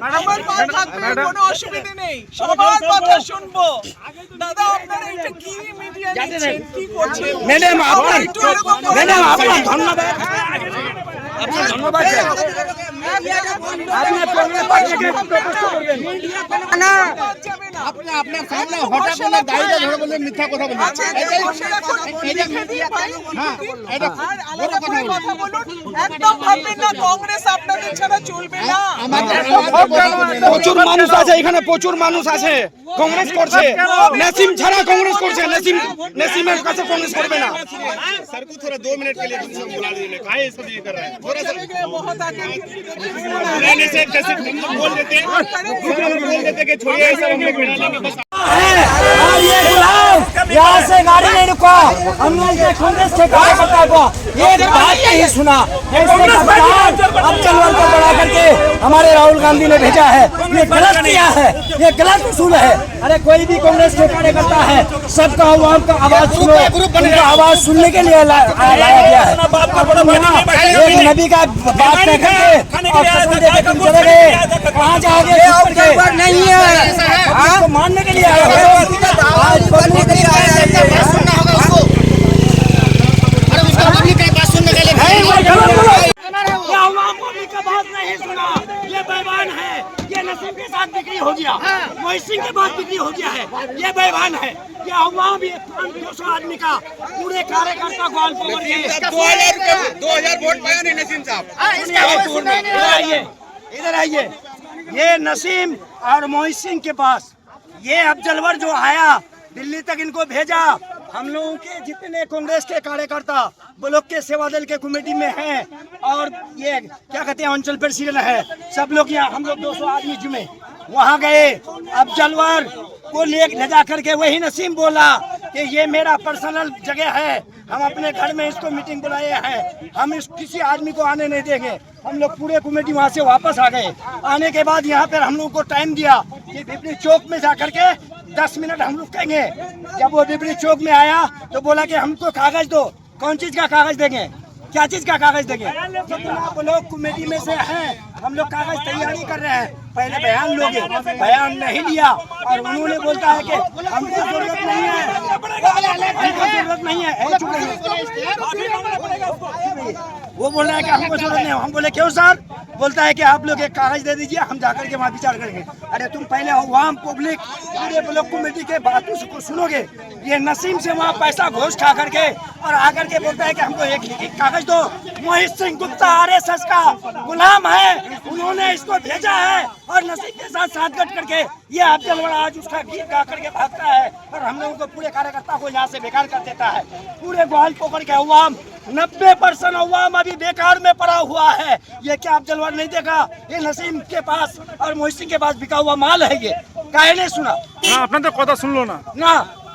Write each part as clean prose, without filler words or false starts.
আমার পা থাকবে কোনো অসুবিধা নেই, সবার কথা শুনবো। দাদা আপনারা এটা কি মিডিয়া নিচ্ছেন, কি করছেন? ম্যাডাম আপনার ধন্যবাদ। আপনার ধন্যবাদ। আপনি কংগ্রেস পার্টিকে প্রতিষ্ঠা করবেন না। আপনি আপনার সামনে হঠাৎ করে দায়িত্ব ধরে বলে মিথ্যা কথা বলছেন। একদম ভাববেন না কংগ্রেস আপনাদের ছাড়া চলবে না। প্রচুর মানুষ আছে এখানে, প্রচুর মানুষ আছে কংগ্রেস করছে। नसीम ছাড়া কংগ্রেস করছে, नसीमेর কাছে কংগ্রেस করবে না। सर को थोड़ा 2 मिनट के लिए बुला लीजिए। काहे इसको ये कर रहा है? थोड़ा सा रहने से जैसे हम लोग बोल देते हैं, बोल देते कि छोड़िए ऐसा हम लोग बिना लेंगे बस। और ये गुलाम यहाँ से गाड़ी नहीं रुका, हमने ये कांग्रेस के कार्यकर्ता को एक बात नहीं सुना। अब चलवर को बढ़ा करके हमारे राहुल गांधी ने भेजा है, ये गलत किया है, ये गलत उसूल है। अरे कोई भी कांग्रेस के कार्यकर्ता है, सबका आवाम का आवाज सुनो, उनका आवाज सुनने के लिए लाया गया है। एक नबी का बात कह करके और कसम दे के तुम चले गए, कहाँ जाओगे? नहीं है, आपको मानने के लिए आए हो। आज पब्लिक के लिए आया है, सुनना होगा उसको। अरे उसका पब्लिक की बात सुनने के लिए ये आवाम पब्लिक का बात नहीं सुना, ये बेईमान है। ये नसीम के साथ बिक्री हो गया, मोहित सिंह के बाद बिक्री हो गया है, ये बेईमान है। ये आवाम ये 200 आदमी का पूरे कार्यकर्ता गोल पकड़ के 2000 वोट पाया नहीं नसीम साहब। इधर आइए। ये नसीम और मोहित सिंह के पास ये अफजलवर जो आया दिल्ली तक, इनको भेजा। हम लोगों के जितने कांग्रेस के कार्यकर्ता ब्लॉक के सेवा दल के कमेटी में हैं और ये क्या कहते हैं अंचल प्रेसिडेंट है, सब लोग यहाँ, हम लोग 200 आदमी जुमे वहाँ गए। अफजलवर को ले जा करके वही नसीम बोला कि ये मेरा पर्सनल जगह है, हम अपने घर में इसको मीटिंग बुलाए हैं, हम इस किसी आदमी को आने नहीं देंगे। हम लोग पूरे कमेटी वहाँ से वापस आ गए। आने के बाद यहाँ पर हम लोग को टाइम दिया कि बिपरी चौक में जा करके 10 मिनट हम रुकेंगे। जब वो बिपरी चौक में आया तो बोला कि हमको कागज दो। कौन चीज का कागज देंगे, क्या चीज का कागज देंगे? जितना आप लोग कमेटी में से हैं, हम लोग कागज तैयारी कर रहे हैं, पहले बयान लोगे, बयान नहीं लिया और उन्होंने बोलता है कि हमको जरूरत नहीं है, हमको जरूरत नहीं है। वो बोल रहा है कि हमको जरूरत नहीं है। हम बोले क्यों सर? बोलता है कि आप लोग एक कागज दे दीजिए, हम जाकर के वहाँ विचार करेंगे। अरे तुम पहले आवाम पब्लिक पूरे ब्लॉक कमेटी के बातों को सुनोगे। ये नसीम से वहाँ पैसा घोष खा करके और आकर के बोलता है कि हमको एक कागज दो। मोहित सिंह गुप्ता RSS का गुलाम है, उन्होंने इसको भेजा है और नसीम के साथ साथगठ करके ये अफजलवर आज उसका गीत गा करके भागता है और हम लोगों को पूरे कार्यकर्ता को यहाँ से बेकार कर देता है। पूरे ग्वाल पकड़ के अवाम 90% अवाम अभी बेकार में पड़ा हुआ है। ये क्या अफजलवर नहीं देखा? ये नसीम के पास और मोहित सिंह के पास बिका हुआ माल है। ये काहे नहीं सुना? আপনাদের কথা শুনলো না না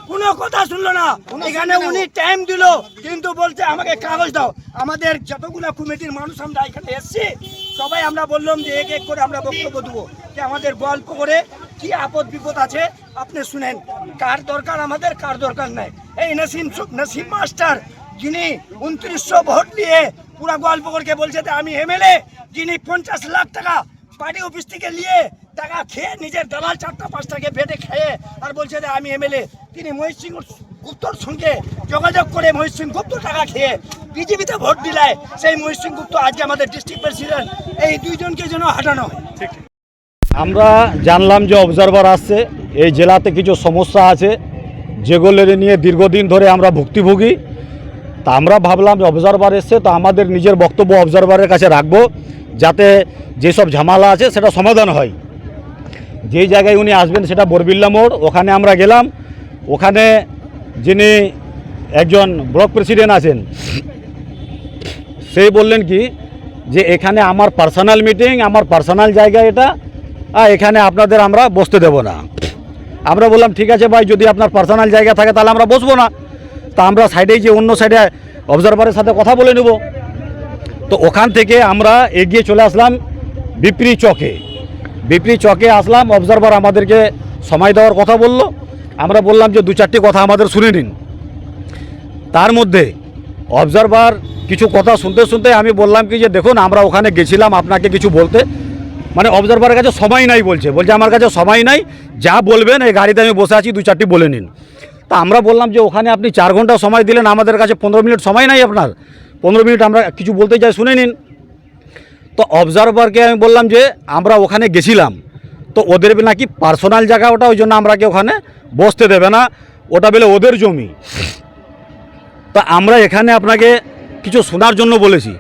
কোনো কথা শুনলো না। এখানে উনি টাইম দিল কিন্তু বলতে আমাকে কাগজ দাও। আমাদের যতগুলো কমিটির মানুষ আমরা এখানে এসেছি সবাই আমরা বললাম যে এক এক করে আমরা বক্তব্য দেবো যে আমাদের গল্প করে কি আপদ বিপদ আছে আপনি শুনেন, কার দরকার আমাদের, কার দরকার নাই। এই নসিম মাস্টার যিনি 2900 ভোট নিয়ে পুরা গল্প করে বলছে যে আমি MLA, যিনি 50 লাখ টাকা পার্টি অফিস থেকে নিয়ে টাকা খেয়ে নিজের দালাল 4টা-5টাকে বেটে খেয়ে আর বলছে যে আমি MLA, তিনি মহিত সিং গুপ্তর সঙ্গে যোগাযোগ করে মহিত সিং গুপ্ত টাকা খেয়ে বিজেপিতে ভোট দিলায়। সেই মহিত সিং গুপ্ত আজকে আমাদের ডিস্ট্রিক্ট প্রেসিডেন্ট। এই দুইজনকে যেন হাঁটানো হয়। আমরা জানলাম যে অবজারভার আসছে, এই জেলাতে কিছু সমস্যা আছে যেগুলো নিয়ে দীর্ঘদিন ধরে আমরা ভুক্তভোগী। তা আমরা ভাবলাম যে অবজারভার এসছে, তো আমাদের নিজের বক্তব্য অবজারভারের কাছে রাখবো যাতে যেসব ঝামেলা আছে সেটা সমাধান হয়। যেই জায়গায় উনি আসবেন সেটা বরবিল্লা মোড়, ওখানে আমরা গেলাম। ওখানে যিনি একজন ব্লক প্রেসিডেন্ট আছেন সেই বললেন কি যে এখানে আমার পার্সোনাল মিটিং, আমার পার্সোনাল জায়গা এটা, এখানে আপনাদের আমরা বসতে দেব না। আমরা বললাম ঠিক আছে ভাই, যদি আপনার পার্সোনাল জায়গা থাকে তাহলে আমরা বসবো না। তা আমরা সাইডেই যে অন্য সাইডে অবজারভারের সাথে কথা বলে নেব। তো ওখান থেকে আমরা এগিয়ে চলে আসলাম বিপরি চকে আসলাম। অবজারভার আমাদেরকে সময় দেওয়ার কথা বলল। আমরা বললাম যে 2-4টি কথা আমাদের শুনে নিন। তার মধ্যে অবজারভার কিছু কথা শুনতে শুনতে আমি বললাম কি যে দেখুন আমরা ওখানে গেছিলাম আপনাকে কিছু বলতে, মানে অবজারভারের কাছে সময় নাই বলছে আমার কাছে সময় নাই, যা বলবেন এই গাড়িতে আমি বসে আছি 2-4টি বলে নিন। তা আমরা বললাম যে ওখানে আপনি 4 ঘন্টা সময় দিলেন, আমাদের কাছে 15 মিনিট সময় নাই আপনার, 15 মিনিট আমরা কিছু বলতে চাই শুনে নিন। তো অবজারভারকে আমি বললাম যে আমরা ওখানে গেছিলাম, তো ওদের নাকি পার্সোনাল জায়গা ওটা, ওই জন্য আমরাকে ওখানে বসতে দেবে না, ওটা বলে ওদের জমি। তা আমরা এখানে আপনাকে কিছু শোনার জন্য বলেছি।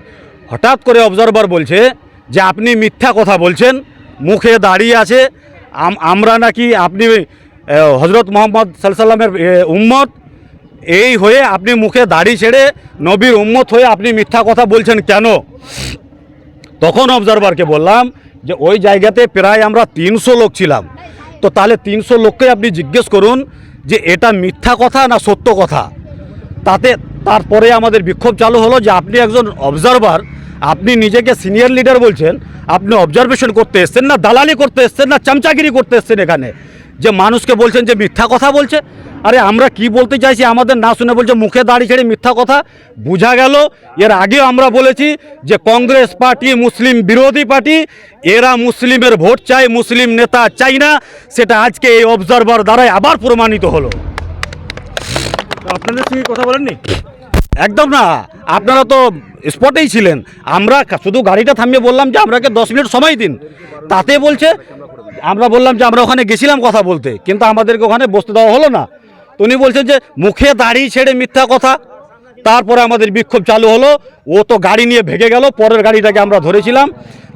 হঠাৎ করে অবজারভার বলছে যে আপনি মিথ্যা কথা বলছেন, মুখে দাঁড়িয়ে আছে, আমরা নাকি আপনি হজরত মোহাম্মদ সাল্লামের উম্মত, এই হয়ে আপনি মুখে দাড়ি ছেড়ে নবীর উম্মত হয়ে আপনি মিথ্যা কথা বলছেন কেন? তখন অবজারভারকে বললাম যে ওই জায়গাতে প্রায় আমরা 300 লোক ছিলাম, তো তাহলে 300 লোককে আপনি জিজ্ঞেস করুন যে এটা মিথ্যা কথা না সত্য কথা। তারপরে আমাদের বিক্ষোভ চালু হলো যে আপনি একজন অবজারভার, আপনি নিজেকে সিনিয়র লিডার বলছেন, আপনি অবজারভেশন করতে এসছেন না দালালি করতে এসছেন না চামচাগিরি করতে এসছেন এখানে, যে মানুষকে বলছেন যে মিথ্যা কথা বলছে। আরে আমরা কি বলতে চাইছি আমাদের না শুনে বলছে মুখে দাড়ি ছেড়ে মিথ্যা কথা। বোঝা গেল এর আগেও আমরা বলেছি যে কংগ্রেস পার্টি মুসলিম বিরোধী পার্টি, এরা মুসলিমের ভোট চায়, মুসলিম নেতা চাই না, সেটা আজকে এই অবজারভার দ্বারাই আবার প্রমাণিত হলো। আপনাদের সঙ্গে কথা বলেননি? একদম না, আপনারা তো স্পটেই ছিলেন। আমরা শুধু গাড়িটা থামিয়ে বললাম যে আপনাকে 10 মিনিট সময় দিন, তাতে বলছে, আমরা বললাম যে আমরা ওখানে গেছিলাম কথা বলতে, কিন্তু আমাদেরকে ওখানে বসতে দেওয়া হলো না। তো উনি বলছেন যে মুখে দাড়ি ছেড়ে মিথ্যা কথা। তারপরে আমাদের বিক্ষোভ চালু হলো, ও তো গাড়ি নিয়ে ভেগে গেল, পরের গাড়িটাকে আমরা ধরেছিলাম।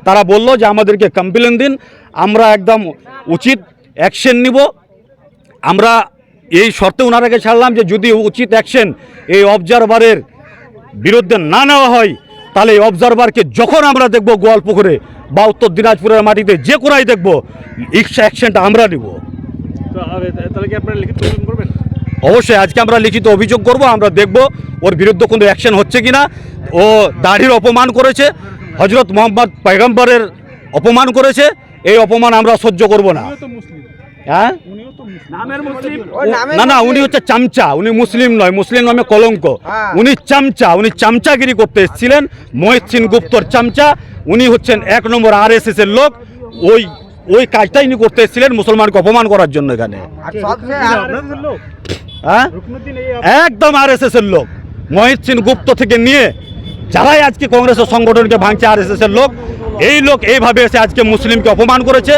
তারা বলল যে আমাদেরকে কমপ্লেন দিন, আমরা একদম উচিত অ্যাকশন নিব। আমরা এই শর্তে ওনারাকে ছাড়লাম যে যদি উচিত অ্যাকশন এই অবজারভারের বিরুদ্ধে না নেওয়া হয়, তাহলে এই অবজারভারকে যখন আমরা দেখব গোয়ালপুকুরে বা উত্তর দিনাজপুরের মাটিতে যে কোনায় দেখব, অ্যাকশনটা আমরা নিব। তাহলে কি আপনারা লিখিত অভিযোগ করবেন? অবশ্যই আজকে আমরা লিখিত অভিযোগ করব, আমরা দেখব ওর বিরুদ্ধে কোনো অ্যাকশন হচ্ছে কিনা। ও দাড়ির অপমান করেছে, হজরত মোহাম্মদ পয়গম্বরের অপমান করেছে, এই অপমান আমরা সহ্য করব না। হ্যাঁ, না না, উনি হচ্ছে চামচা, উনি মুসলিম নয়, মুসলিম নামে কলঙ্ক। উনি চামচা, উনি চামচাগিরি করতে এসেছিলেন, মহিউদ্দিন গুপ্তর চামচা। উনি হচ্ছেন 1 নম্বর RSS এর লোক। ওই কাজটাই উনি করতে এসেছিলেন মুসলমানকে অপমান করার জন্য এখানে। হ্যাঁ, একদম RSS এর লোক, মহিউদ্দিন গুপ্ত থেকে নিয়ে যারাই আজকে কংগ্রেসের সংগঠনকে ভাঙছে RSS এর লোক। এই লোক এইভাবে এসে আজকে মুসলিমকে অপমান করেছে,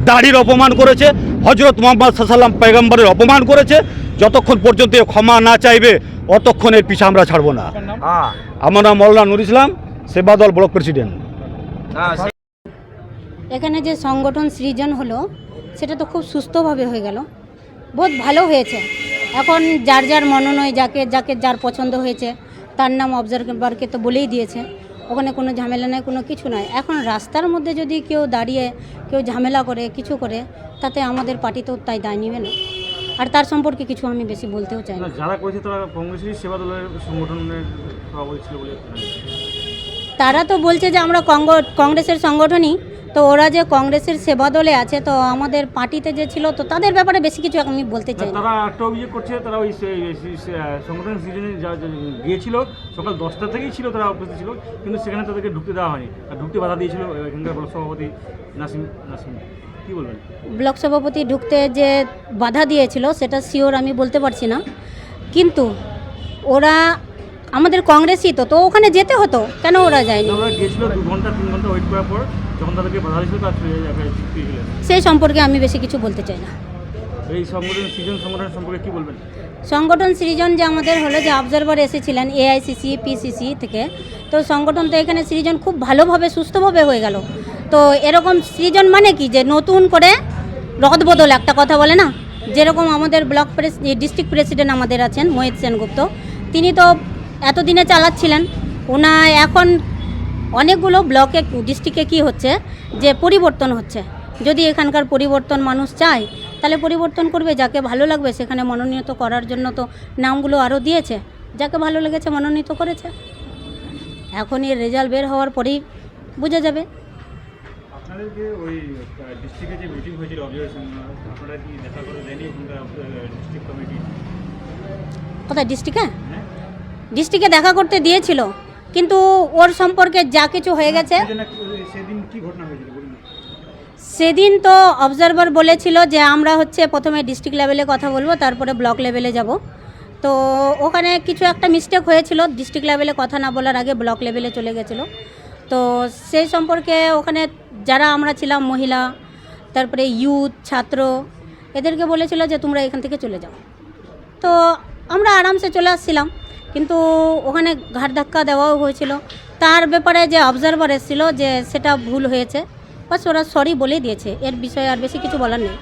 দাড়ির অপমান করেছে, হজরত মোহাম্মদ সাল্লাম পয়গম্বরের অপমান করেছে। যতক্ষণ পর্যন্ত ক্ষমা না চাইবে অতক্ষণ এর পিছু আমরা ছাড়বো না। আমার নাম মৌলানা নুর ইসলাম, সেবাদল ব্লক প্রেসিডেন্ট। এখানে যে সংগঠন সৃজন হলো সেটা তো খুব সুস্থভাবে হয়ে গেল, বহুত ভালো হয়েছে। এখন যার যার মনোনয়, যাকে যার পছন্দ হয়েছে তার নাম অবজারভারকে তো বলেই দিয়েছে, ওখানে কোনো ঝামেলা নেই, কোনো কিছু নয়। এখন রাস্তার মধ্যে যদি কেউ দাঁড়িয়ে কেউ ঝামেলা করে কিছু করে, তাতে আমাদের পার্টি তো তাই দায় নেবে না। আর তার সম্পর্কে কিছু আমি বেশি বলতেও চাই না। যারা করেছে তারা কংগ্রেসের সেবা দলের সংগঠনের সভাপতি ছিল বলে তারা তো বলছে যে আমরা কংগ্রেসের সংগঠনই, তো ওরা যে কংগ্রেসের সেবা দলে আছে, তো আমাদের পার্টিতে যে ছিল, তো তাদের ব্যাপারে বেশি কিছু আমি বলতে চাই না। তারা একটা অভিযোগ করছে, তারা ওই সংগঠন সিজনে গিয়েছিল, সকাল 10টা থেকেই ছিল, তারা উপস্থিত ছিল, কিন্তু সেখানে তাদেরকে ঢুকতে দেওয়া হয়নি, আর ঢুকতে বাধা দিয়েছিল এখানকার ব্লক সভাপতি নাসিম। কী বলবেন? ব্লক সভাপতি ঢুকতে যে বাধা দিয়েছিল সেটা শিওর আমি বলতে পারছি না, কিন্তু ওরা আমাদের কংগ্রেসই তো ওখানে যেতে হতো, কেন ওরা যায়নি? ওরা গিয়েছিল 2 ঘন্টা 3 ঘন্টা ওয়েট করার পর, যখন তাদেরকে বাধা দিয়েছিল তার সেই সম্পর্কে আমি বেশি কিছু বলতে চাই না। এই সংগঠন সংগঠন সম্পর্কে কী বলবেন? সংগঠন সৃজন যে আমাদের হলো, যে অবজারভার এসেছিলেন AICC PCC থেকে, তো সংগঠন তো এখানে সৃজন খুব ভালোভাবে সুস্থভাবে হয়ে গেল। তো এরকম সৃজন মানে কি, যে নতুন করে রদবদল একটা কথা বলে না, যেরকম আমাদের ব্লক ডিস্ট্রিক্ট প্রেসিডেন্ট আমাদের আছেন মহিউদ্দিন সেনগুপ্ত, তিনি তো এতদিনে চালাচ্ছিলেন, ওনা এখন অনেকগুলো ব্লকে ডিস্ট্রিক্টে কি হচ্ছে যে পরিবর্তন হচ্ছে। যদি এখানকার পরিবর্তন মানুষ চায় তাহলে পরিবর্তন করবে, যাকে ভালো লাগবে সেখানে মনোনীত করার জন্য তো নামগুলো আরও দিয়েছে, যাকে ভালো লেগেছে মনোনীত করেছে। এখন এর রেজাল্ট বের হওয়ার পরেই বোঝা যাবে। আপনাদেরকে ওই ডিস্ট্রিক্টে যে মিটিং হয়েছিল অবজারভেশন, আপনারা কি দেখা করে দেয়নি ডিস্ট্রিক্ট কমিটি? কোথায় ডিস্ট্রিক্টে দেখা করতে দিয়েছিল, কিন্তু ওর সম্পর্কে যা কিছু হয়ে গেছে। সেদিন কি ঘটনা হয়েছিল বলুন? সেদিন তো অবজারভার বলেছিল যে আমরা হচ্ছে প্রথমে ডিস্ট্রিক্ট লেভেলে কথা বলবো, তারপরে ব্লক লেভেলে যাব। তো ওখানে কিছু একটা মিস্টেক হয়েছিল, ডিস্ট্রিক্ট লেভেলে কথা না বলার আগে ব্লক লেভেলে চলে গেছিলো। তো সেই সম্পর্কে ওখানে যারা আমরা ছিলাম মহিলা, তারপরে ইউথ, ছাত্র, এদেরকে বলেছিল যে তোমরা এখান থেকে চলে যাও। তো আমরা আরামসে চলে আসছিলাম, কিন্তু ওখানে ঘাট ধাক্কা দেওয়াও হয়েছিল। তার ব্যাপারে যে অবজারভার এসেছিলো যে সেটা ভুল হয়েছে, বাস ওরা সরি বলে দিয়েছে, এর বিষয়ে আর বেশি কিছু বলার নেই।